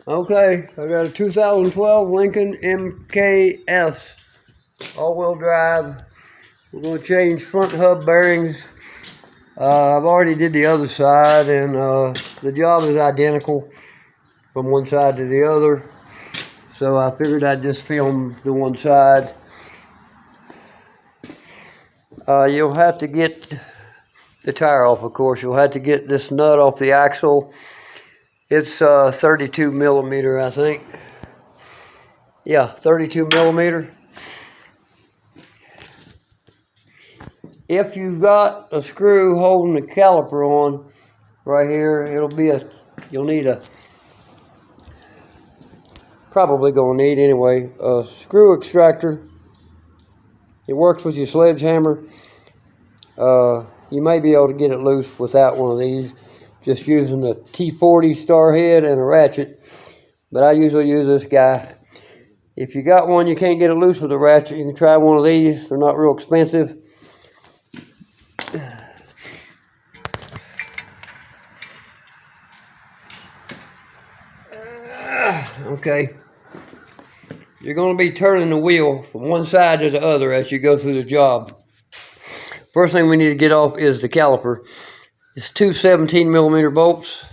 Okay, I got a 2012 Lincoln MKS all-wheel drive. We're going to change front hub bearings. I've already did the other side, and the job is identical from one side to the other. So I figured I'd just film the one side. You'll have to get the tire off, of course. You'll have to get this nut off the axle. It's 32 millimeter, I think. Yeah, 32 millimeter. If you've got a screw holding the caliper on right here, you'll need a, probably gonna need anyway, a screw extractor. It works with your sledgehammer. You may be able to get it loose without one of these, just using a T40 star head and a ratchet, but I usually use this guy. If you got one you can't get it loose with a ratchet, you can try one of these. They're not real expensive. Okay, you're going to be turning the wheel from one side to the other as you go through the job. First thing we need to get off is the caliper. It's two 17 millimeter bolts.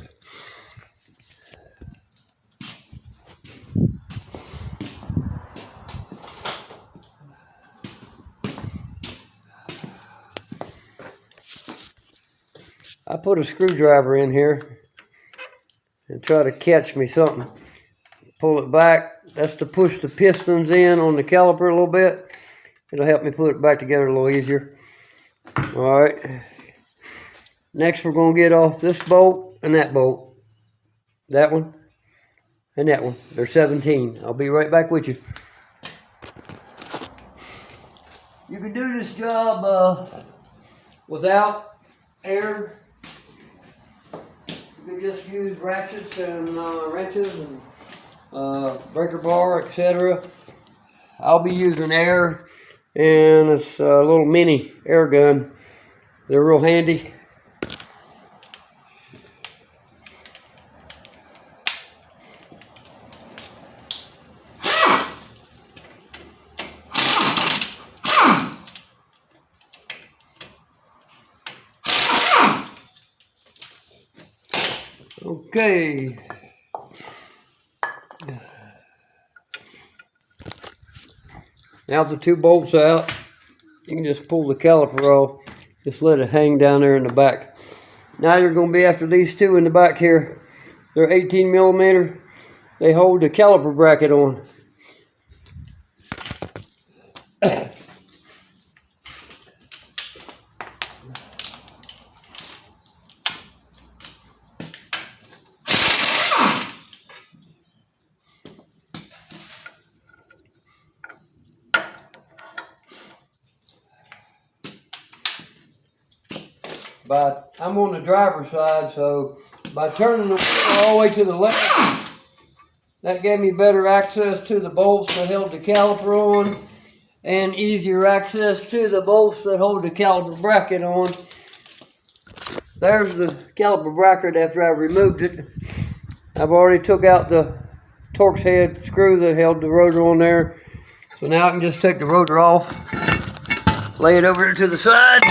I put a screwdriver in here and try to catch me something. Pull it back. That's to push the pistons in on the caliper a little bit. It'll help me put it back together a little easier. All right. Next, we're going to get off this bolt and that bolt. That one and that one. They're 17. I'll be right back with you. You can do this job without air. You can just use ratchets and wrenches and breaker bar, etc. I'll be using air, and it's a little mini air gun. They're real handy. Okay. Now the two bolts out, you can just pull the caliper off. Just let it hang down there in the back. Now you're going to be after these two in the back here. They're 18 millimeter. They hold the caliper bracket on. But I'm on the driver's side, so by turning the wheel all the way to the left, that gave me better access to the bolts that held the caliper on, and easier access to the bolts that hold the caliper bracket on. There's the caliper bracket after I removed it. I've already took out the Torx head screw that held the rotor on there. So now I can just take the rotor off, lay it over to the side.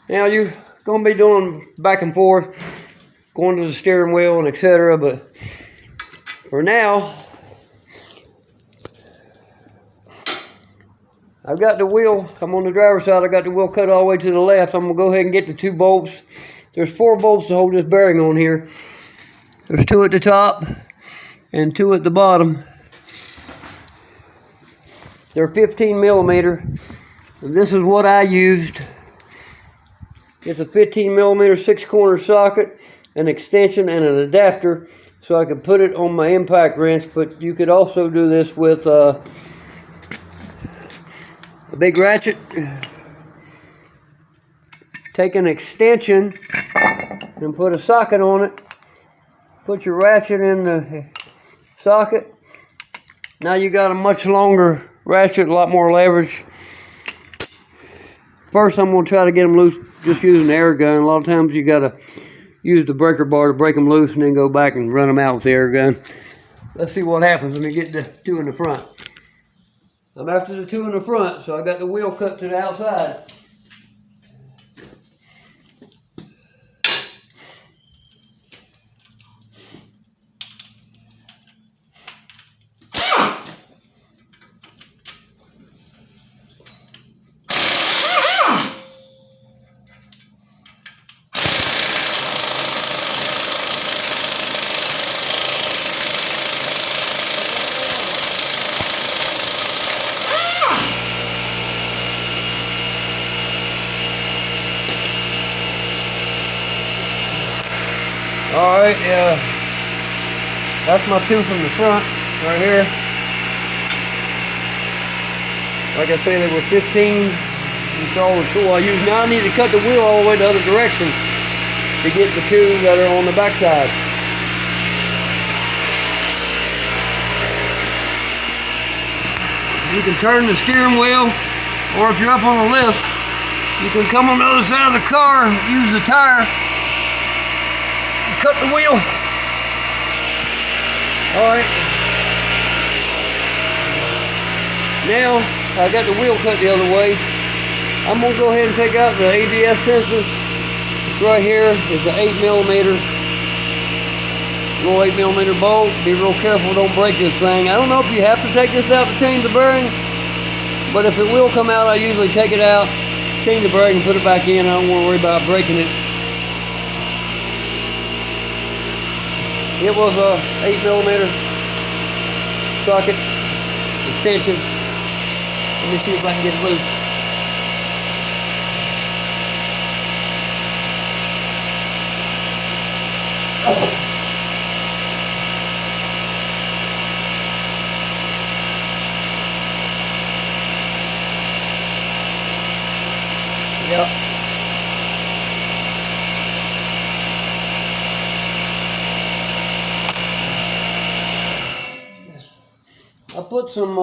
Now you're going to be doing back and forth, going to the steering wheel and etc. But for now, I've got the wheel. I'm on the driver's side. I got the wheel cut all the way to the left. I'm going to go ahead and get the two bolts. There's 4 bolts to hold this bearing on here. There's 2 at the top and 2 at the bottom. They're 15 millimeter. And this is what I used. It's a 15 millimeter 6-corner socket, an extension, and an adapter, so I could put it on my impact wrench. But you could also do this with a big ratchet. Take an extension and put a socket on it. Put your ratchet in the socket. Now you got a much longer ratchet, a lot more leverage. First, I'm going to try to get them loose just using the air gun. A lot of times you got to use the breaker bar to break them loose and then go back and run them out with the air gun. Let's see what happens when we get the two in the front. I'm after the two in the front, so I got the wheel cut to the outside. Alright, yeah, that's my two from the front, right here. Like I say, they were 15 installed. So I use, now I need to cut the wheel all the way the other direction to get the two that are on the back side. You can turn the steering wheel, or if you're up on a lift, you can come on the other side of the car and use the tire. Cut the wheel. Alright. Now, I got the wheel cut the other way. I'm going to go ahead and take out the ABS sensor. It's right here. It's an 8mm. Little 8mm bolt. Be real careful, don't break this thing. I don't know if you have to take this out to change the bearing, but if it will come out, I usually take it out, change the bearing, and put it back in. I don't want to worry about breaking it. It was a 8mm socket extension. Let me see if I can get it loose. Yep. I put some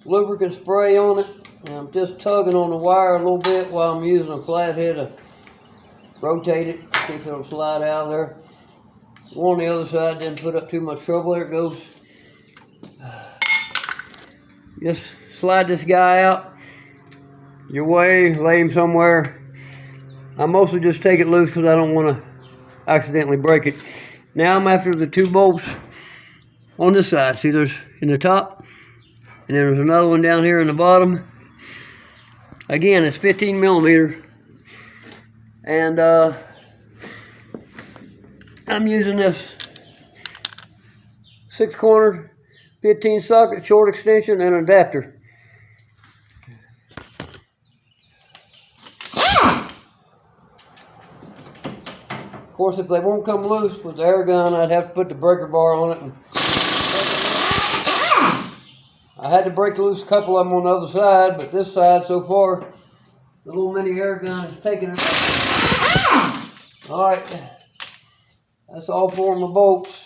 lubricant spray on it, and I'm just tugging on the wire a little bit while I'm using a flathead to rotate it, see if it'll slide out of there. One on the other side didn't put up too much trouble. There it goes. Just slide this guy out your way, lay him somewhere. I mostly just take it loose because I don't want to accidentally break it. Now I'm after the two bolts on this side. See, there's in the top, and then there's another one down here in the bottom. Again, it's 15mm, and I'm using this 6-cornered 15 socket short extension and an adapter. Of course, if they won't come loose with the air gun, I'd have to put the breaker bar on it. And I had to break loose a couple of them on the other side, but this side so far, the little mini air gun is taking it. Alright, that's all 4 of my bolts.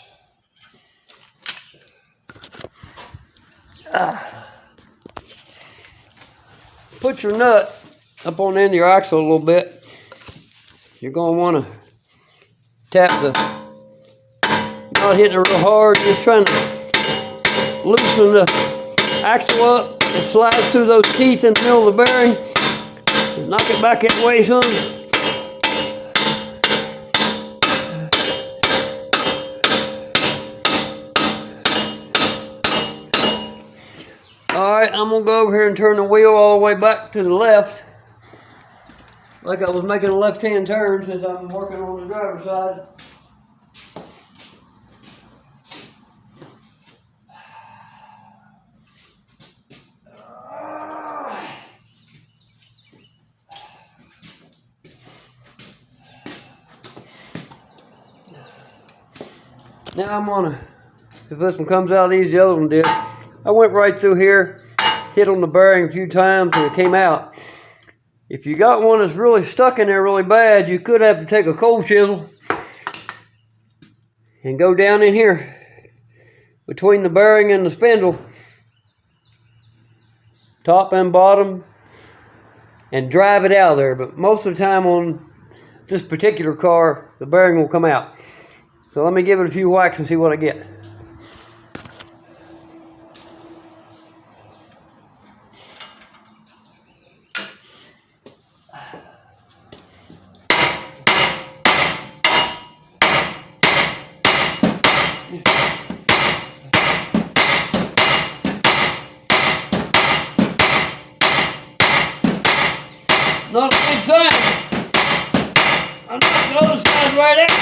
Put your nut up on the end of your axle a little bit. You're going to want to tap the, not hitting it real hard, just trying to loosen the axle up. It slides through those teeth in the middle of the bearing. Knock it back that way, son. Alright, I'm going to go over here and turn the wheel all the way back to the left. Like I was making a left-hand turn since I'm working on the driver's side. Now I'm gonna, if this one comes out easy, the other one did. I went right through here, hit on the bearing a few times, and it came out. If you got one that's really stuck in there really bad, you could have to take a cold chisel and go down in here between the bearing and the spindle, top and bottom, and drive it out of there. But most of the time on this particular car, the bearing will come out. So let me give it a few whacks and see what I get. Not a good sign. I'm not those sides right out.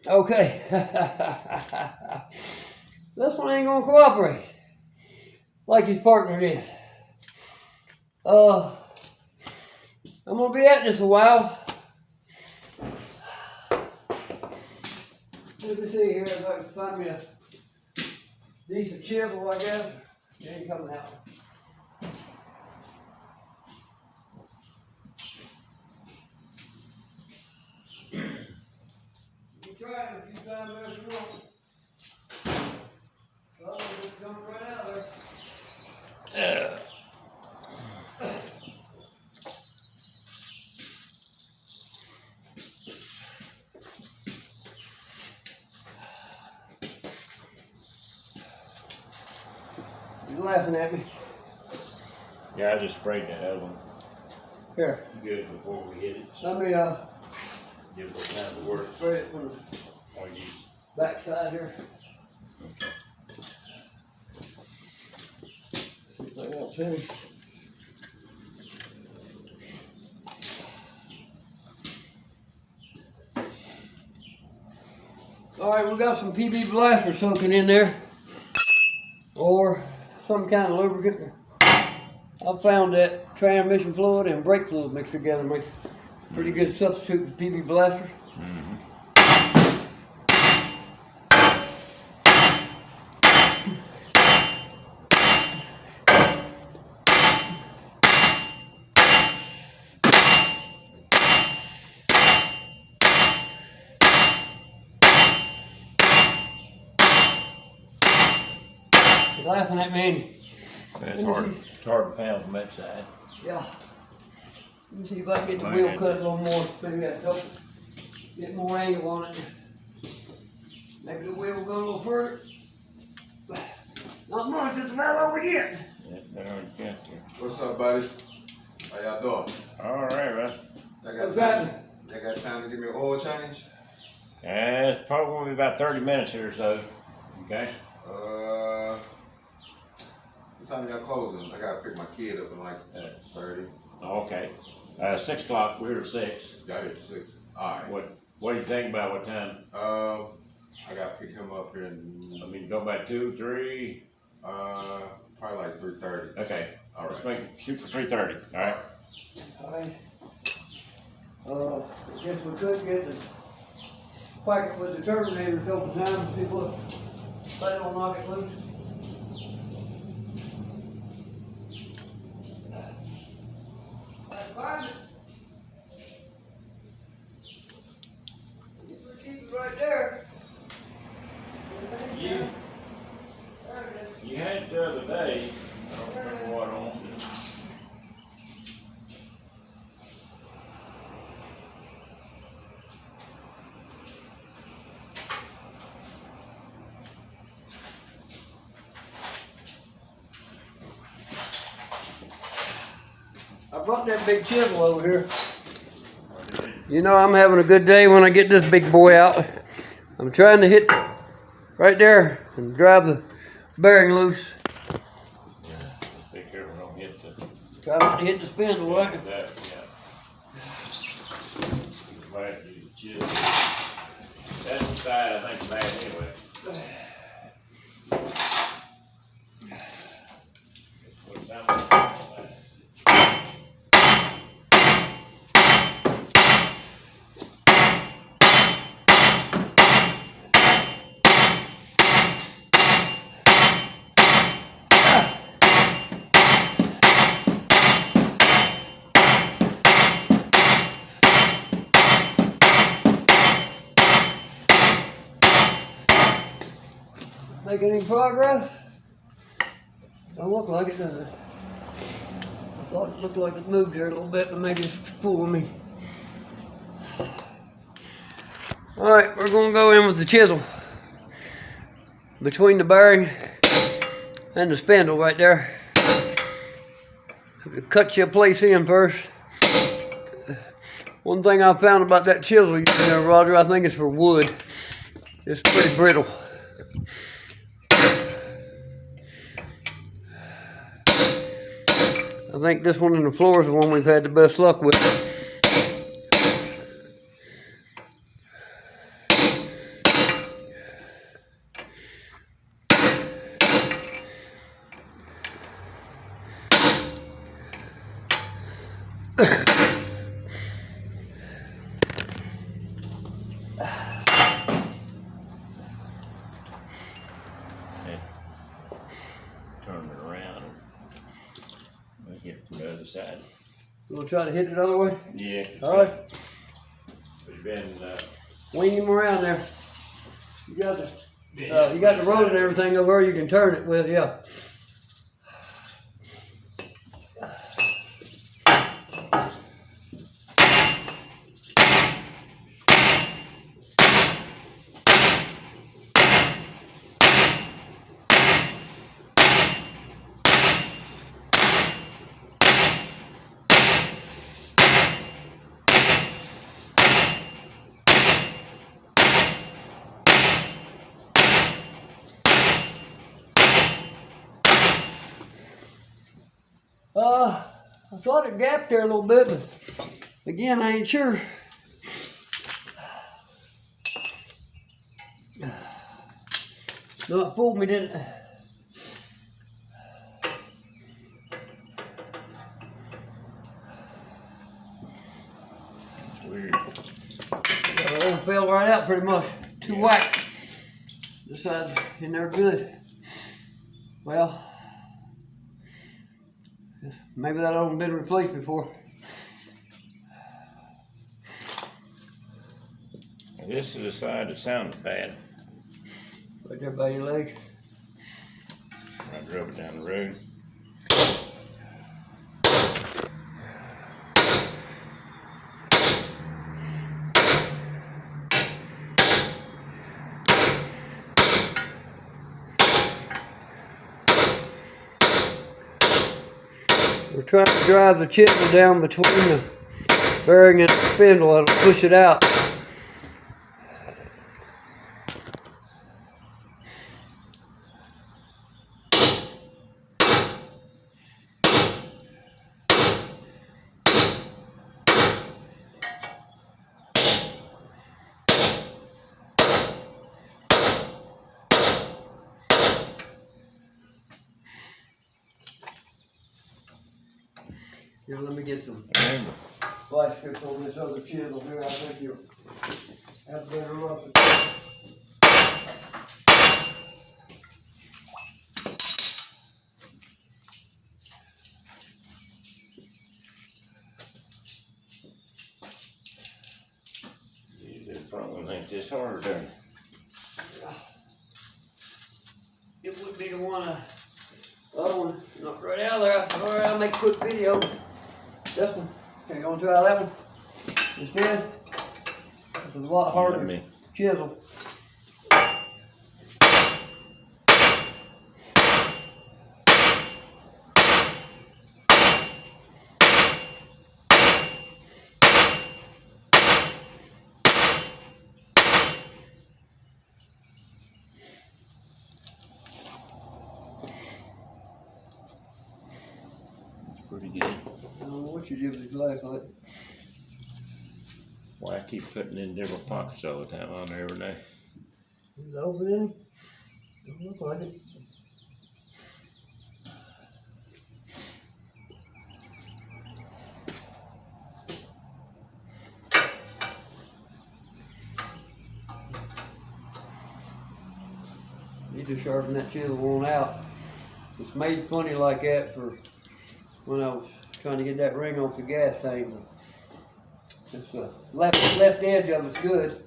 Okay. This one ain't gonna cooperate like his partner did. I'm gonna be at this a while. Let me see here if I can find me a decent chisel, I guess. It ain't coming out. Try it a few times as you want. Oh, it's coming right out there. You laughing at me? Yeah, I just sprayed that other one. Here. Good before we hit it. Let me Give it a little time to work. spray it from the Or you back side here. See if I got finished. All right, we got some PB blaster soaking in there, or some kind of lubricant. I found that transmission fluid and brake fluid mixed together makes a pretty good substitute for PB blaster. You're laughing at me. It's hard to pound from that side. Yeah. Let me see if I can get the wheel cut a little more. Maybe that help get more angle on it. Maybe the wheel will go a little further. Not much, it's about all we get. That's better than you got there. What's up, buddies? How y'all doing? All right, man. Y'all got time to give me an oil change? It's probably gonna be about 30 minutes here or so. Okay. What time y'all closing? I gotta pick my kid up in like 30. Okay. 6 o'clock. We're here at 6. Y'all hit 6. Alright. What do you think about what time? I gotta pick him up here in Go back 2, 3. probably like 3:30. Okay. All Let's right. shoot for 3:30. All right. Alright. I guess we could get the packet with the terminator a couple times, see what, they don't knock it loose. Let's find it. Keep it right there. You had it the other day. I don't remember what on. I brought that big chisel over here. You know I'm having a good day when I get this big boy out. I'm trying to hit right there and drive the bearing loose. Be careful, don't hit the. Try not to hit the spindle, right? That, yeah. Might have to do the chisel. That's the side I think bad anyway. What time is it? Making any progress? Don't look like it, does it? I thought it looked like it moved there a little bit, but maybe it's fooling me. Alright, we're going to go in with the chisel between the bearing and the spindle right there. Cut your place in first. One thing I found about that chisel you know, Roger, I think it's for wood. It's pretty brittle. I think this one in the floor is the one we've had the best luck with. Turn it around and make it from the other side. You want to try to hit it the other way? Yeah. Alright. We've been, Wing him around there. You got the road and everything over there you can turn it with, yeah. I thought it gapped there a little bit, but again, I ain't sure. No, it fooled me, didn't it? it's weird. It fell right out pretty much. Too whack. This side's in there good. Well, maybe that hasn't been replaced before. This is the side that sounds bad. Right there by your leg. I drove it down the road. We're trying to drive the chisel down between the bearing and the spindle. It'll push it out. Here, let me get some flash strips on this other chisel here. I think you'll have better luck with that. Usually the front one ain't this hard, doesn't it? It would be the one, other one, knocked right out of there. I said, all right, I'll make a quick video. This one, okay, you want to try that one instead? This is a lot harder chisel. you did with his last night. Why I keep putting in different pockets all the time on there every day. Is it over then? Don't look like it. Need to sharpen that chisel one out. It's made funny like that for when I was trying to get that ring off the gas thing. It's the left edge of it's good.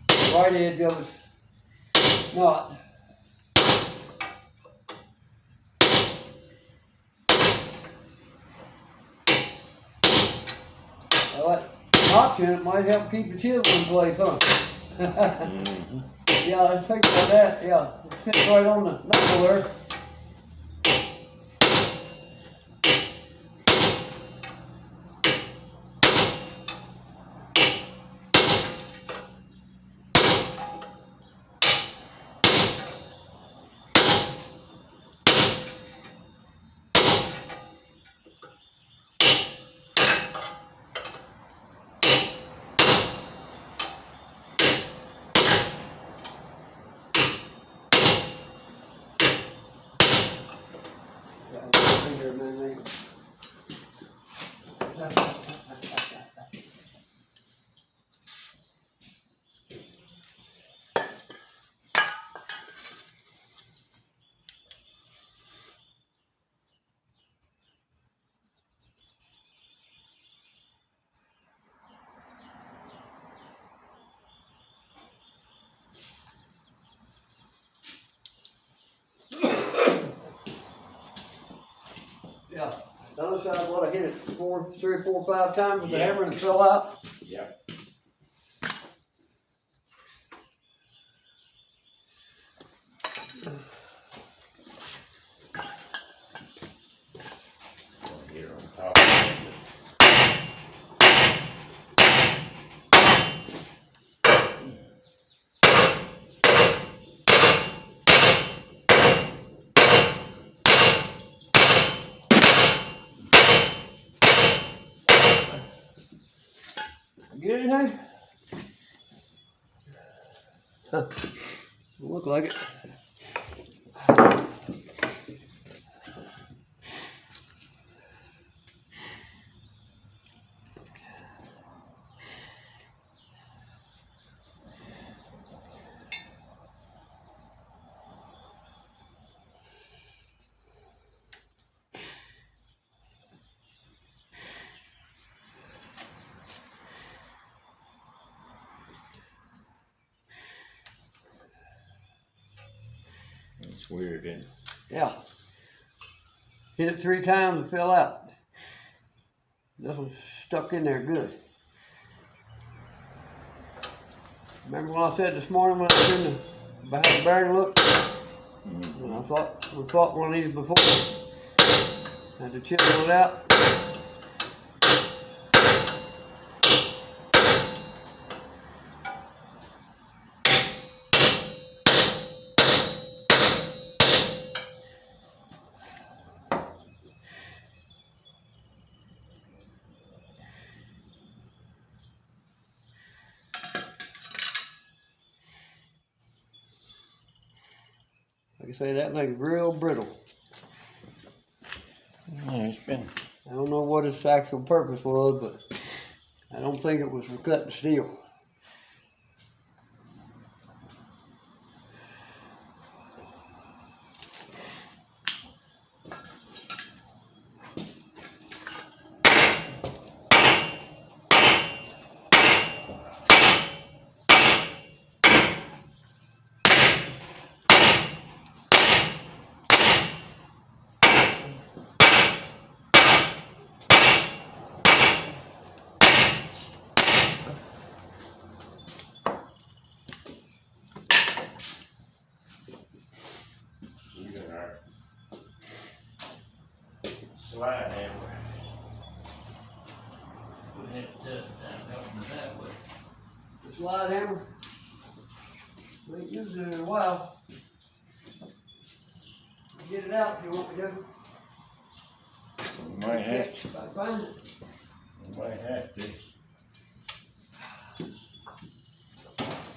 The right edge of it's not. I like option, it might help keep the chisel in place, huh? Yeah, I think about that, yeah. It sits right on the knuckle there. Yeah, the other side, what I hit it 3 or 4 or 5 times with the hammer and it fell out. Yep. Get her on top of it. Get anything? Huh. Look like it. It's weird, isn't it? Yeah. Hit it 3 times and fell out. This one's stuck in there good. Remember when I said this morning when I was in the behind the bearing look? And I fought one of these before. Had to chisel it out. Like I say, that thing's real brittle. Yeah, it's been. I don't know what its actual purpose was, but I don't think it was for cutting steel. Slide hammer. Would have to touch down, help me that way. The slide hammer. We ain't used it in a while. Get it out if you want me to. You might have to. If I find it. Might have to.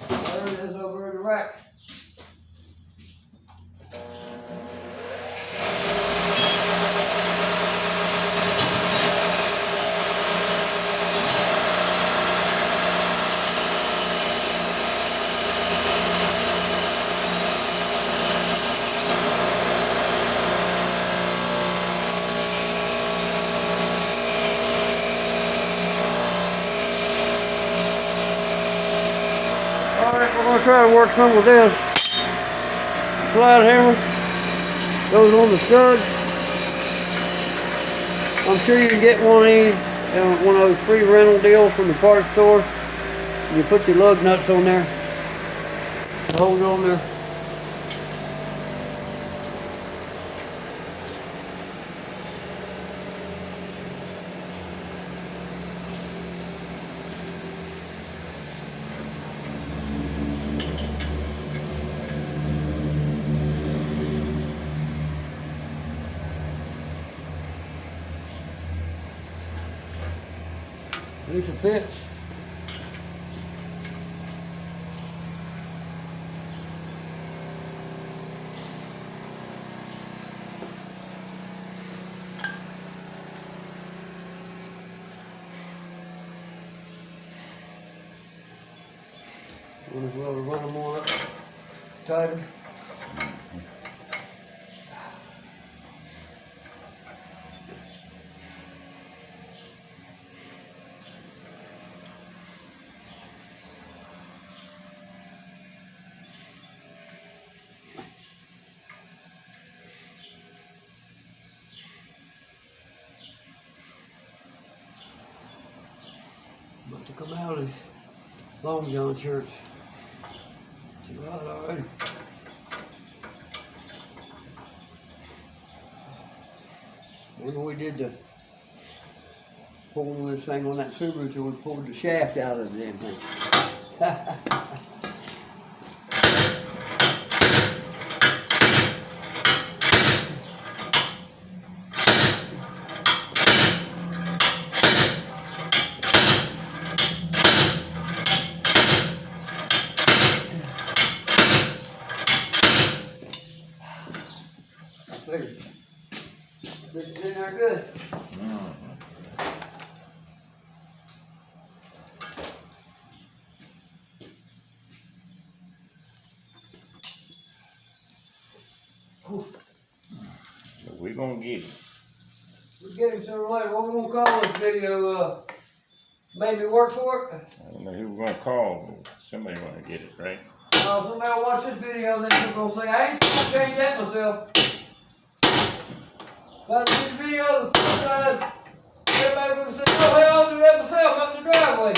There it is over in the rack. Alright, we're going to try to work some with this. Slide hammer goes on the stud. I'm sure you can get one of these, one of those free rental deals from the parts store. You put your lug nuts on there, hold it on there. These are pits. Might as well run them on up tighter. About to come out of these Long John shirts. Too hot already. Remember we did the pulling this thing on that Subaru till we pulled the shaft out of the damn thing. It's in there good. So we're gonna get it. We'll get him sooner or later. What we gonna call this video? Made me work for it? I don't know who we're gonna call, but somebody gonna get it, right? Somebody will watch this video and then they're gonna say, I ain't gonna change that myself. Got to see the video the first time. Everybody would say, oh hell, I'll do that myself out in the driveway.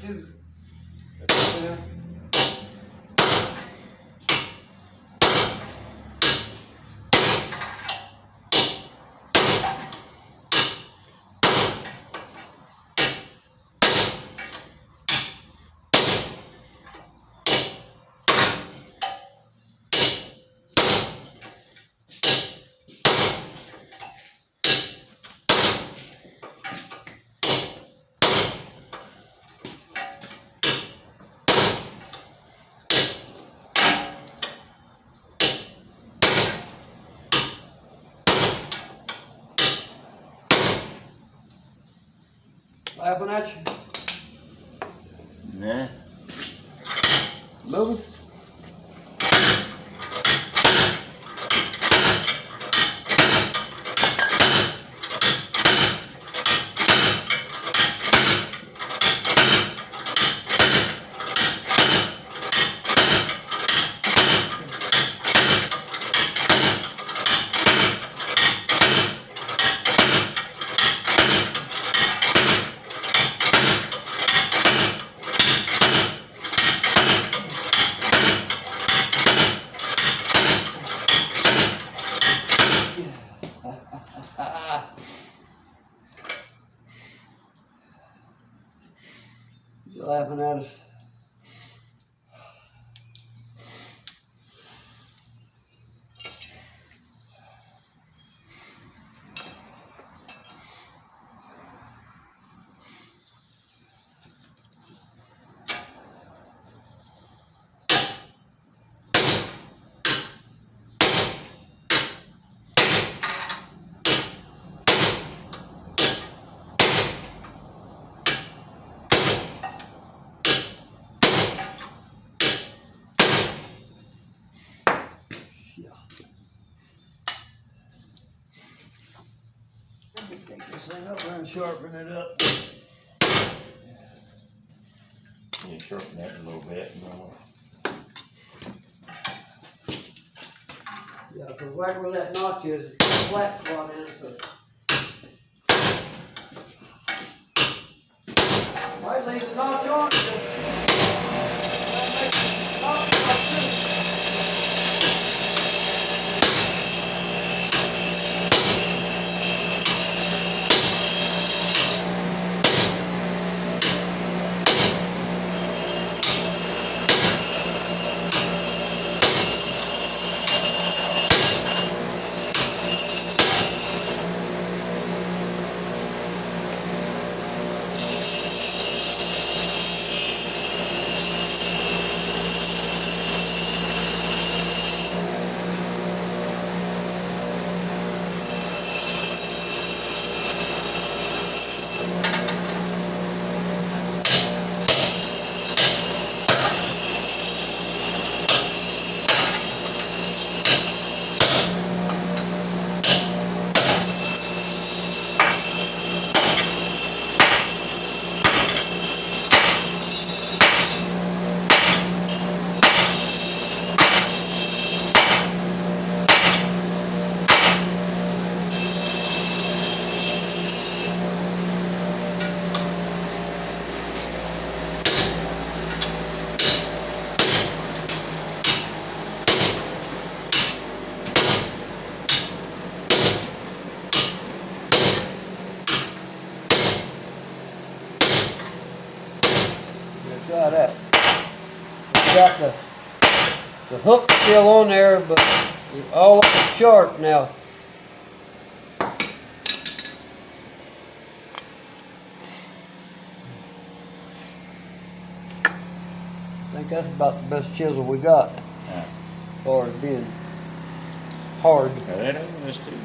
Two. Yeah. Laughing at you? Nah. Moving? laughing at us. Let me take this thing over and sharpen it up. You sharpen that a little bit. Yeah, because right where that notch is, it's a flat spot in it, so. Might leave the notch on. Try that. It's got the hook still on there, but it's all sharp now. I think that's about the best chisel we got, as far as being hard. Now that other one's too